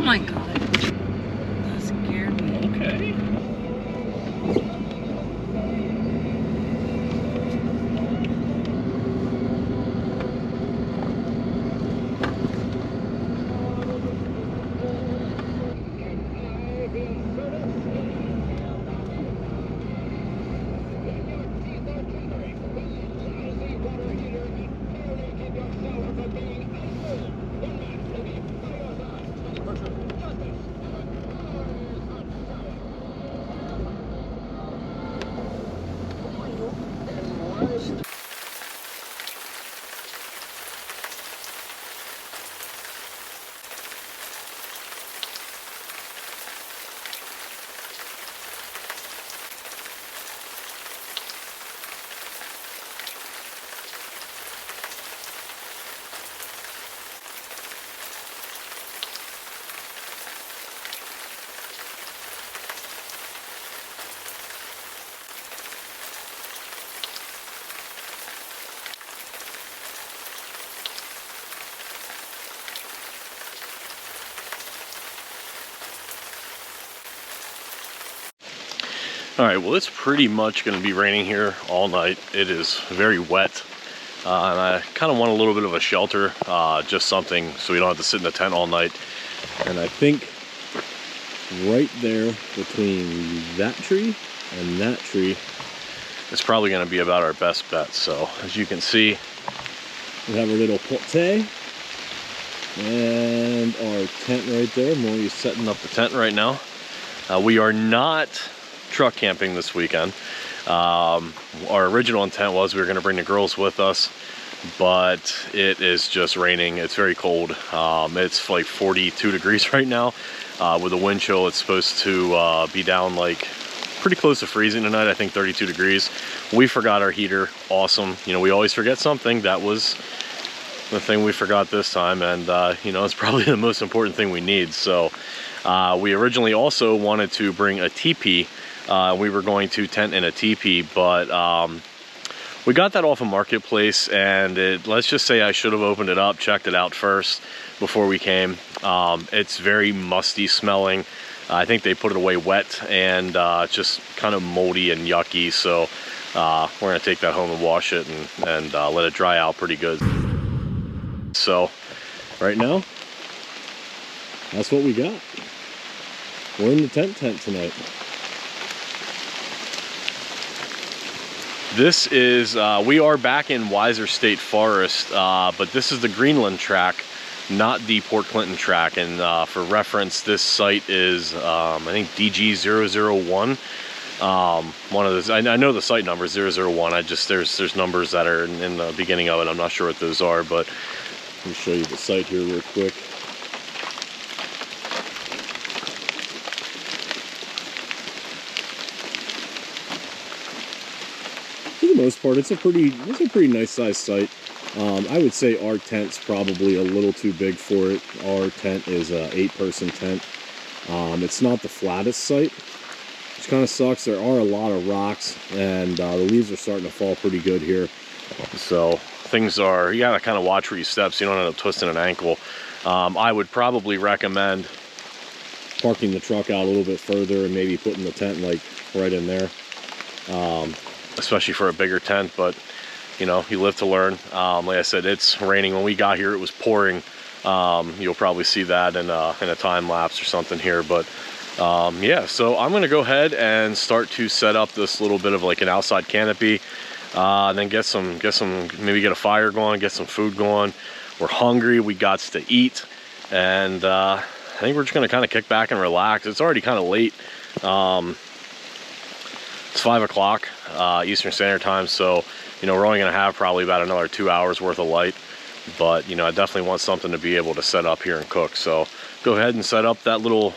my god. That scared me. Okay. All right, well, it's pretty much going to be raining here all night. It is very wet, and I kind of want a little bit of a shelter, just something so we don't have to sit in the tent all night. And I think right there between that tree and that tree is probably going to be about our best bet. So as you can see, we have a little porte and our tent right there. Maury's setting up the tent right now. We are not truck camping this weekend. Our original intent was we were going to bring the girls with us, but it is just raining. It's very cold. It's like 42 degrees right now. With a wind chill, it's supposed to be down like pretty close to freezing tonight. I think 32 degrees. We forgot our heater. Awesome. You know, we always forget something. That was the thing we forgot this time, and you know, it's probably the most important thing we need. So we originally also wanted to bring a teepee. We were going to tent in a teepee, but we got that off a marketplace, and let's just say I should have opened it up, checked it out first before we came. It's very musty smelling. I think they put it away wet, and just kind of moldy and yucky. So we're gonna take that home and wash it and let it dry out pretty good. So right now, that's what we got. We're in the tent tonight. This is, we are back in Weiser State Forest, but this is the Greenland Tract, not the Port Clinton Tract. And for reference, this site is, I think DG001. One of those, I know the site number is 001. There's numbers that are in the beginning of it. I'm not sure what those are, but let me show you the site here real quick. For the most part, it's a pretty nice sized site. I would say our tent's probably a little too big for it. Our tent is a 8-person tent. It's not the flattest site, which kind of sucks. There are a lot of rocks, and the leaves are starting to fall pretty good here. So things are, you gotta kind of watch where you step so you don't end up twisting an ankle. I would probably recommend parking the truck out a little bit further and maybe putting the tent like right in there. Especially for a bigger tent, but you know, you live to learn. Like I said, it's raining. When we got here, it was pouring. You'll probably see that in a time lapse or something here, but yeah, so I'm gonna go ahead and start to set up this little bit of like an outside canopy, and then maybe get a fire going, get some food going. We're hungry, we got to eat, and I think we're just gonna kind of kick back and relax. It's already kind of late. It's 5 o'clock Eastern Standard Time, so you know, we're only gonna have probably about another 2 hours worth of light, but you know, I definitely want something to be able to set up here and cook. So go ahead and set up that little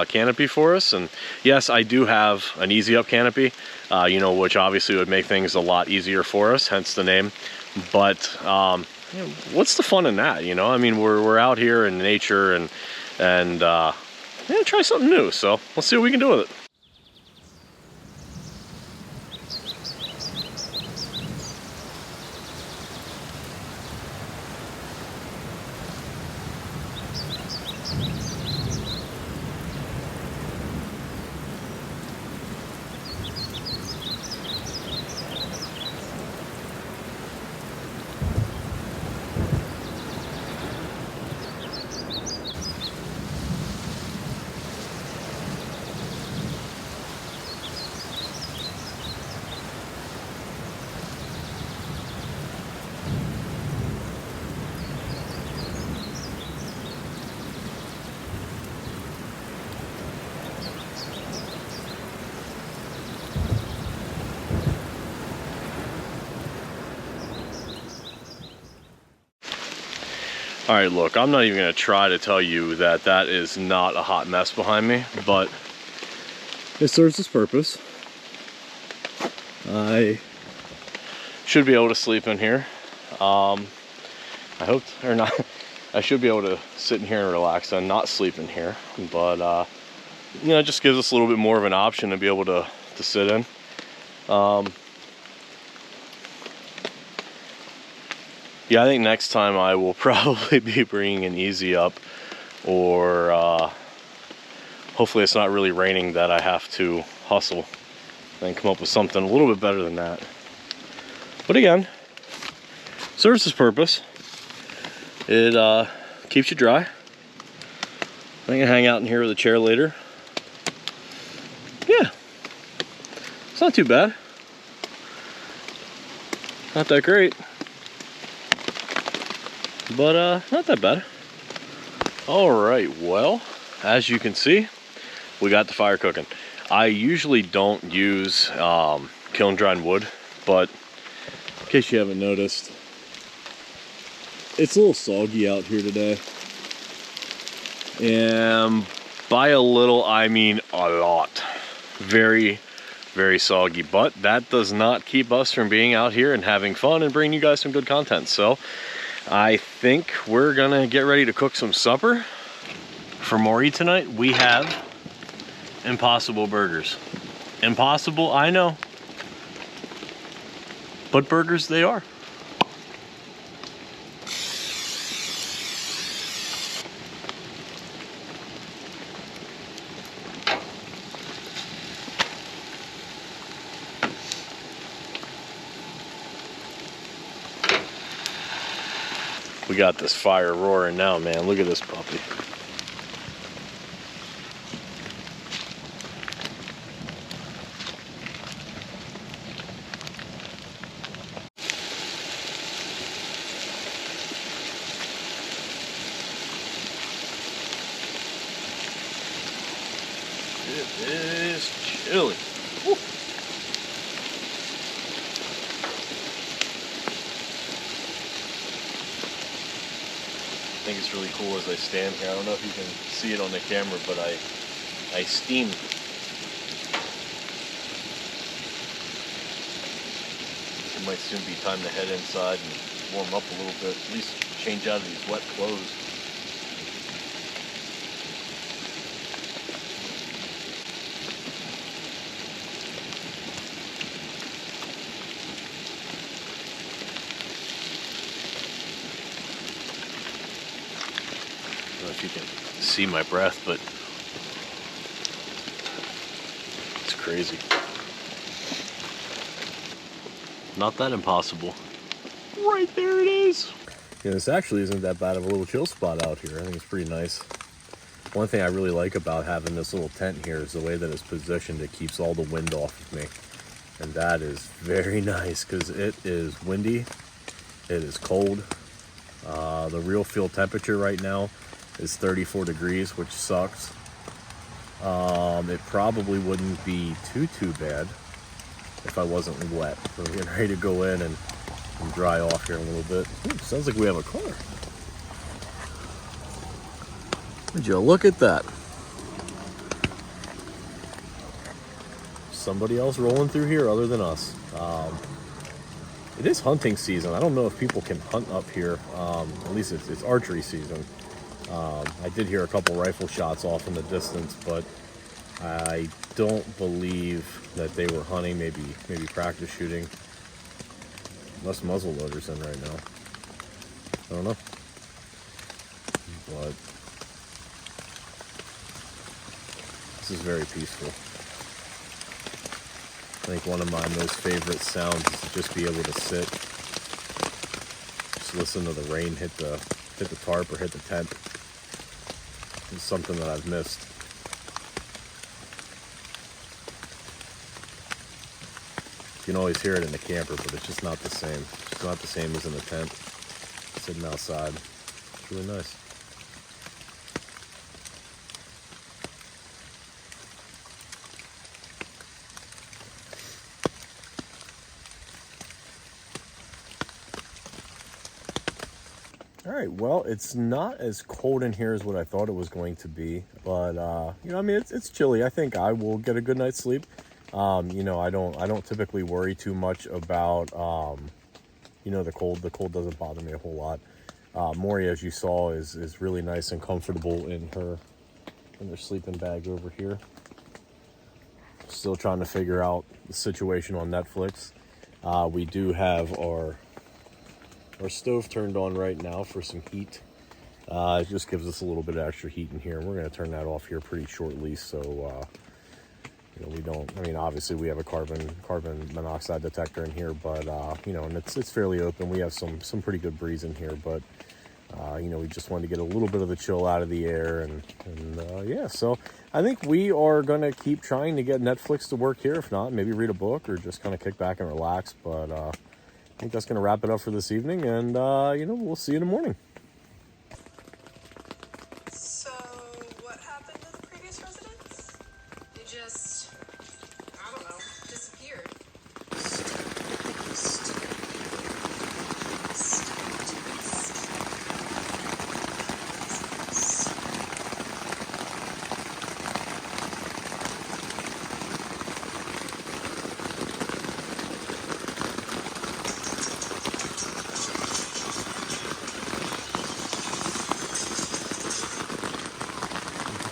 canopy for us. And yes, I do have an easy up canopy, you know, which obviously would make things a lot easier for us, hence the name. But you know, what's the fun in that? You know, I mean, we're out here in nature, and yeah, try something new. So let's see what we can do with it. All right, look, I'm not even gonna try to tell you that that is not a hot mess behind me, but it serves its purpose. I should be able to sleep in here. I hope, or not, I should be able to sit in here and relax and not sleep in here, but you know, it just gives us a little bit more of an option to be able to sit in. Yeah, I think next time I will probably be bringing an easy up, or hopefully it's not really raining that I have to hustle and come up with something a little bit better than that. But again, serves its purpose. It keeps you dry. I can hang out in here with a chair later. Yeah, it's not too bad. Not that great, but not that bad. All right, well, as you can see, we got the fire cooking. I usually don't use kiln dried wood, but in case you haven't noticed, it's a little soggy out here today. And by a little, I mean a lot. Very, very soggy, but that does not keep us from being out here and having fun and bringing you guys some good content. So I think we're gonna get ready to cook some supper. For Maury tonight, we have Impossible burgers. Impossible, I know, but burgers they are. We got this fire roaring now, man. Look at this puppy. It is chilly. Woo. I think it's really cool as I stand here. I don't know if you can see it on the camera, but I steam. It might soon be time to head inside and warm up a little bit, at least change out of these wet clothes. I don't know if you can see my breath, but it's crazy. Not that impossible. Right there it is. Yeah, this actually isn't that bad of a little chill spot out here. I think it's pretty nice. One thing I really like about having this little tent here is the way that it's positioned. It keeps all the wind off of me. And that is very nice because it is windy. It is cold. The real field temperature right now is 34 degrees, which sucks. It probably wouldn't be too bad if I wasn't wet. So we're getting ready to go in and dry off here a little bit. Ooh, sounds like we have a car. Would you look at that? Somebody else rolling through here other than us. It is hunting season. I don't know if people can hunt up here. At least it's archery season. I did hear a couple rifle shots off in the distance, but I don't believe that they were hunting, maybe practice shooting. Unless muzzle loader's in right now. I don't know. But this is very peaceful. I think one of my most favorite sounds is to just be able to sit, just listen to the rain hit the tarp or hit the tent. It's something that I've missed. You can always hear it in the camper, but it's just not the same. It's not the same as in the tent, sitting outside. It's really nice. All right, well, it's not as cold in here as what I thought it was going to be, but you know, I mean, it's chilly. I think I will get a good night's sleep. You know, I don't typically worry too much about you know, the cold. The cold doesn't bother me a whole lot. Maury, as you saw, is really nice and comfortable in her sleeping bag over here. Still trying to figure out the situation on Netflix. We do have our stove turned on right now for some heat. It just gives us a little bit of extra heat in here. We're going to turn that off here pretty shortly, so you know, we don't. I mean, obviously we have a carbon monoxide detector in here, but you know, and it's fairly open. We have some pretty good breeze in here, but you know, we just wanted to get a little bit of the chill out of the air, and yeah. So I think we are going to keep trying to get Netflix to work here. If not, maybe read a book or just kind of kick back and relax. But I think that's going to wrap it up for this evening, and you know, we'll see you in the morning. So, what happened to the previous residents? They just, I don't know, disappeared.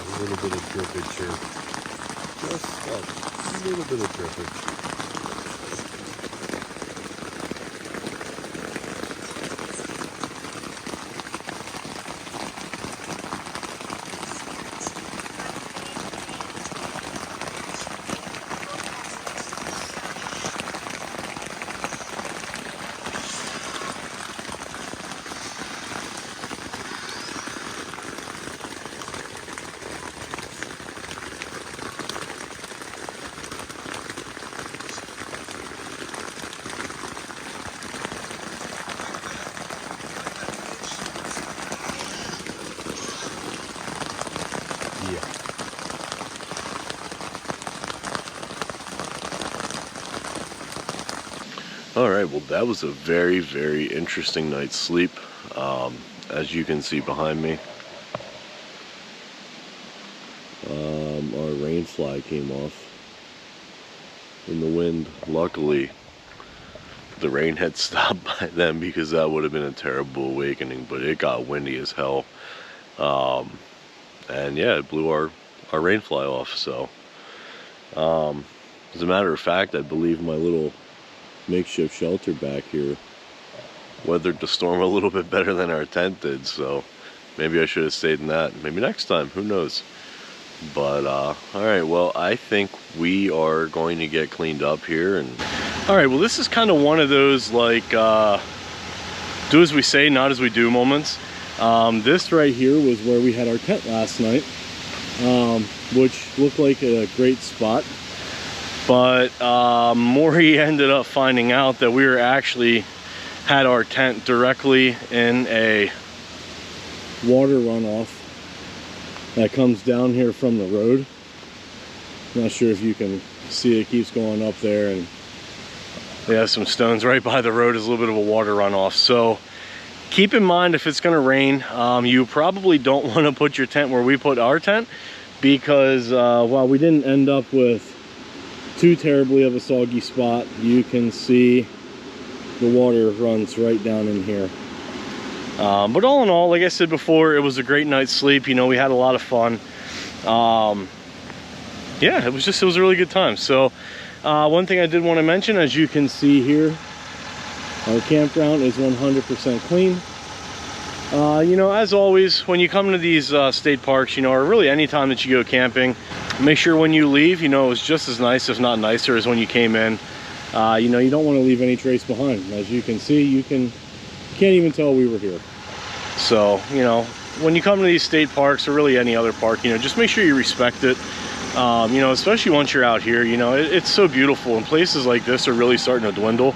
A little bit of drippage here. Just a little bit of drippage. Yeah. All right, well, that was a very, very interesting night's sleep. As you can see behind me, our rain fly came off in the wind. Luckily, the rain had stopped by then, because that would have been a terrible awakening, but it got windy as hell. And yeah, it blew our rain fly off. So as a matter of fact, I believe my little makeshift shelter back here weathered the storm a little bit better than our tent did, so maybe I should have stayed in that. Maybe next time, who knows. But all right, well, I think we are going to get cleaned up here. And all right, well, this is kind of one of those, like, do as we say, not as we do moments. This right here was where we had our tent last night, which looked like a great spot. But Maury ended up finding out that we were actually had our tent directly in a water runoff that comes down here from the road. Not sure if you can see, it keeps going up there, and they have some stones right by the road. Is a little bit of a water runoff. So keep in mind, if it's gonna rain, you probably don't want to put your tent where we put our tent, because while we didn't end up with too terribly of a soggy spot, you can see the water runs right down in here. But all in all, like I said before, it was a great night's sleep. You know, we had a lot of fun. Yeah, it was a really good time. So one thing I did want to mention, as you can see here, our campground is 100% clean. You know, as always, when you come to these state parks, you know, or really any time that you go camping, make sure when you leave, you know, it's just as nice, if not nicer, as when you came in. You know, you don't want to leave any trace behind. As you can see, you can't even tell we were here. So, you know, when you come to these state parks, or really any other park, you know, just make sure you respect it. You know, especially once you're out here, you know, it's so beautiful, and places like this are really starting to dwindle.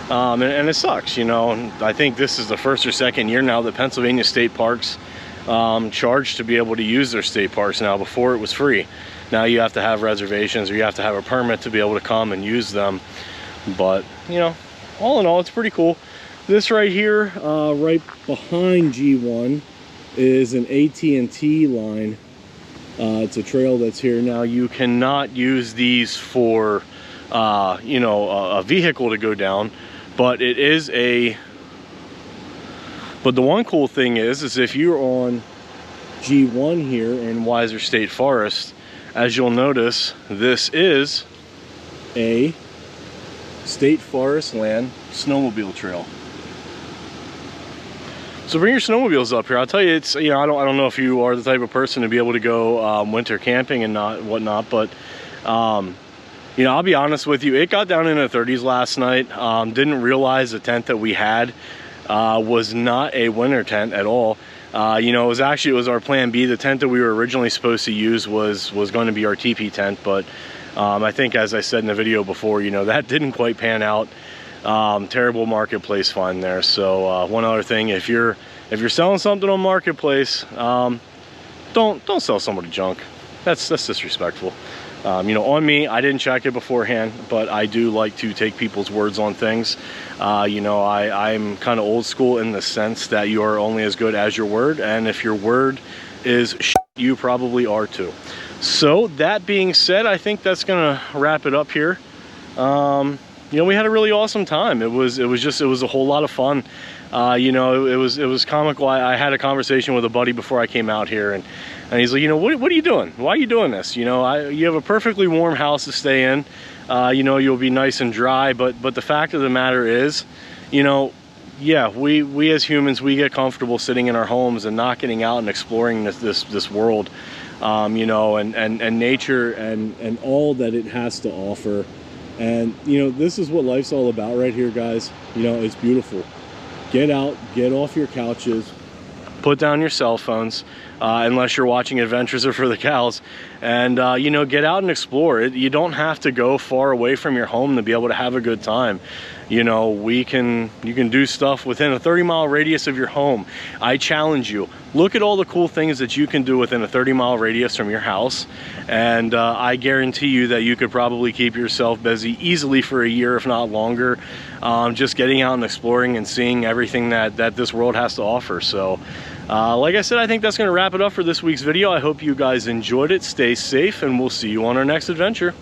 And it sucks, you know. And I think this is the first or second year now that Pennsylvania state parks charge to be able to use their state parks now. Before, it was free. Now you have to have reservations, or you have to have a permit to be able to come and use them. But, you know, all in all, it's pretty cool. This right here, right behind G1, is an AT&T line. It's a trail that's here now. You cannot use these for, you know, a vehicle to go down, but it is a. But the one cool thing is if you're on G1 here in Weiser State Forest, as you'll notice, this is a state forest land snowmobile trail. So bring your snowmobiles up here. I'll tell you, it's, you know, I don't know if you are the type of person to be able to go winter camping and whatnot, but you know, I'll be honest with you, it got down in the 30s last night. Didn't realize the tent that we had was not a winter tent at all. You know, it was our plan B. The tent that we were originally supposed to use was going to be our teepee tent, but I think, as I said in the video before, you know, that didn't quite pan out. Terrible marketplace find there. So one other thing, if you're selling something on marketplace, don't sell somebody junk. That's disrespectful. You know, on me, I didn't check it beforehand, but I do like to take people's words on things. You know, I'm kind of old school in the sense that you are only as good as your word, and if your word is shit, you probably are too. So that being said, I think that's gonna wrap it up here. You know, we had a really awesome time. It was a whole lot of fun. You know, it was comical. I had a conversation with a buddy before I came out here, and he's like, you know, what are you doing? Why are you doing this? You know, you have a perfectly warm house to stay in. You know, you'll be nice and dry, but the fact of the matter is, you know, yeah, we as humans, we get comfortable sitting in our homes and not getting out and exploring this world, you know, and nature and all that it has to offer. And, you know, this is what life's all about right here, guys. You know, it's beautiful. Get out, get off your couches, put down your cell phones, unless you're watching Adventures Are for the Cows, and, you know, get out and explore it. You don't have to go far away from your home to be able to have a good time. You know, you can do stuff within a 30-mile radius of your home. I challenge you, look at all the cool things that you can do within a 30-mile radius from your house, and I guarantee you that you could probably keep yourself busy easily for a year, if not longer, just getting out and exploring and seeing everything that this world has to offer. So like I said, I think that's going to wrap it up for this week's video. I hope you guys enjoyed it. Stay safe, and we'll see you on our next adventure.